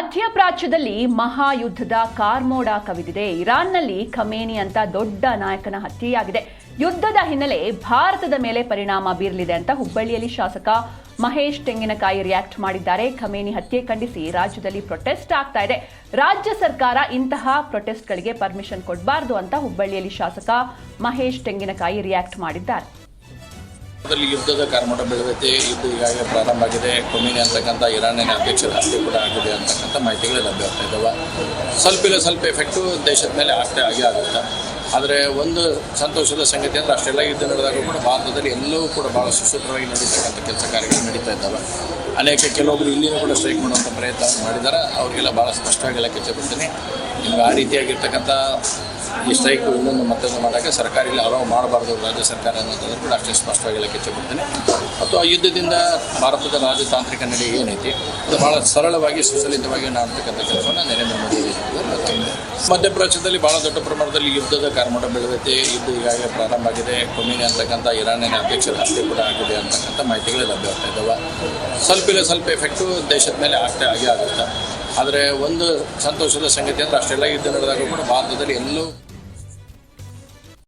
ಮಧ್ಯಪ್ರಾಚ್ಯದಲ್ಲಿ ಮಹಾಯುದ್ಧದ ಕಾರ್ಮೋಡ ಕವಿದಿದೆ. ಇರಾನ್ನಲ್ಲಿ ಖಮೇನಿ ಅಂತ ದೊಡ್ಡ ನಾಯಕನ ಹತ್ಯೆಯಾಗಿದೆ. ಯುದ್ಧದ ಹಿನ್ನೆಲೆ ಭಾರತದ ಮೇಲೆ ಪರಿಣಾಮ ಬೀರಲಿದೆ ಅಂತ ಹುಬ್ಬಳ್ಳಿಯಲ್ಲಿ ಶಾಸಕ ಮಹೇಶ್ ತೆಂಗಿನಕಾಯಿ ರಿಯಾಕ್ಟ್ ಮಾಡಿದ್ದಾರೆ. ಖಮೇನಿ ಹತ್ಯೆ ಖಂಡಿಸಿ ರಾಜ್ಯದಲ್ಲಿ ಪ್ರೊಟೆಸ್ಟ್ ಆಗ್ತಾ ಇದೆ. ರಾಜ್ಯ ಸರ್ಕಾರ ಇಂತಹ ಪ್ರೊಟೆಸ್ಟ್ಗಳಿಗೆ ಪರ್ಮಿಷನ್ ಕೊಡಬಾರದು ಅಂತ ಹುಬ್ಬಳ್ಳಿಯಲ್ಲಿ ಶಾಸಕ ಮಹೇಶ್ ತೆಂಗಿನಕಾಯಿ ರಿಯಾಕ್ಟ್ ಮಾಡಿದ್ದಾರೆ. ಯುದ್ಧದ ಕಾರ್ಮೋಡ ಬೆಳೆದೈತೆ. ಯುದ್ಧ ಈಗಾಗಲೇ ಪ್ರಾರಂಭ ಆಗಿದೆ. ಖಮೇನಿ ಅಂತಕ್ಕಂಥ ಇರಾನಿನ ಅಧ್ಯಕ್ಷರ ಹತ್ಯೆ ಕೂಡ ಆಗಿದೆ ಅಂತಕ್ಕಂಥ ಮಾಹಿತಿಗಳು ಲಭ್ಯವಾಗ್ತಾ ಇದ್ದಾವೆ. ಸ್ವಲ್ಪ ಎಫೆಕ್ಟು ದೇಶದ ಮೇಲೆ ಆಗೇ ಆಗುತ್ತೆ. ಆದರೆ ಒಂದು ಸಂತೋಷದ ಸಂಗತಿ ಅಂದರೆ ಅಷ್ಟೆಲ್ಲ ಯುದ್ಧ ನಡೆದಾಗ ಕೂಡ ಭಾರತದಲ್ಲಿ ಎಲ್ಲವೂ ಕೂಡ ಭಾಳ ಸುಸೂತ್ರವಾಗಿ ನಡೀತಕ್ಕಂಥ ಕೆಲಸ ಕಾರ್ಯಗಳು ನಡೀತಾ ಇದ್ದಾವೆ. ಕೆಲವೊಬ್ಬರು ಇಲ್ಲಿನೂ ಕೂಡ ಸ್ಟ್ರೈಕ್ ಮಾಡುವಂಥ ಪ್ರಯತ್ನ ಮಾಡಿದ್ದಾರೆ. ಅವರಿಗೆಲ್ಲ ಭಾಳ ಸ್ಪಷ್ಟವಾಗಿ ಹೇಳಕ್ಕೆ ಇಚ್ಛೆಪಡ್ತೀನಿ. ನಿಮ್ಗೆ ಆ ರೀತಿಯಾಗಿರ್ತಕ್ಕಂಥ ಈ ಸ್ಟ್ರೈಕು ಇನ್ನೊಂದು ಮತ್ತೊಂದು ಮಾಡೋಕ್ಕೆ ಸರ್ಕಾರ ಇಲ್ಲಿ ಅಲೋ ಮಾಡಬಾರ್ದು, ರಾಜ್ಯ ಸರ್ಕಾರ ಅನ್ನೋದನ್ನು ಕೂಡ ಅಷ್ಟೇ ಸ್ಪಷ್ಟವಾಗಿ ಹೇಳಕ್ಕೆ ಇಚ್ಛೆಪಡ್ತೀನಿ. ಮತ್ತು ಆ ಯುದ್ಧದಿಂದ ಭಾರತದ ರಾಜತಾಂತ್ರಿಕ ನಡೆ ಏನೈತಿ ಅದು ಭಾಳ ಸರಳವಾಗಿ ಸುಸಲಿತವಾಗಿ ಮಾಡ್ತಕ್ಕಂಥ ಕೆಲಸವನ್ನು ನರೇಂದ್ರ ಮೋದಿ ಮಧ್ಯಪ್ರಾಚ್ಯದಲ್ಲಿ ಭಾಳ ದೊಡ್ಡ ಪ್ರಮಾಣದಲ್ಲಿ ಯುದ್ಧದ ಕಾರ್ಮೋಡ ಬೆಳೆದೈತೆ. ಯುದ್ಧ ಈಗಾಗಲೇ ಪ್ರಾರಂಭ ಆಗಿದೆ. ಖಮೇನಿ ಅಂತಕ್ಕಂಥ ಇರಾನಿನ ಅಧ್ಯಕ್ಷರ ಹತ್ಯೆ ಕೂಡ ಆಗಿದೆ ಅಂತಕ್ಕಂಥ ಮಾಹಿತಿಗಳು ಲಭ್ಯವಾಗ್ತಾ ಇದ್ದಾವೆ. ಸ್ವಲ್ಪ ಎಫೆಕ್ಟು ದೇಶದ ಮೇಲೆ ಆಗೇ ಆಗುತ್ತೆ. ಆದರೆ ಒಂದು ಸಂತೋಷದ ಸಂಗತಿ ಅಂದರೆ ಅಷ್ಟೆಲ್ಲ ಯುದ್ಧ ನಡೆದಾಗ ಕೂಡ ಭಾರತದಲ್ಲಿ ಎಲ್ಲೂ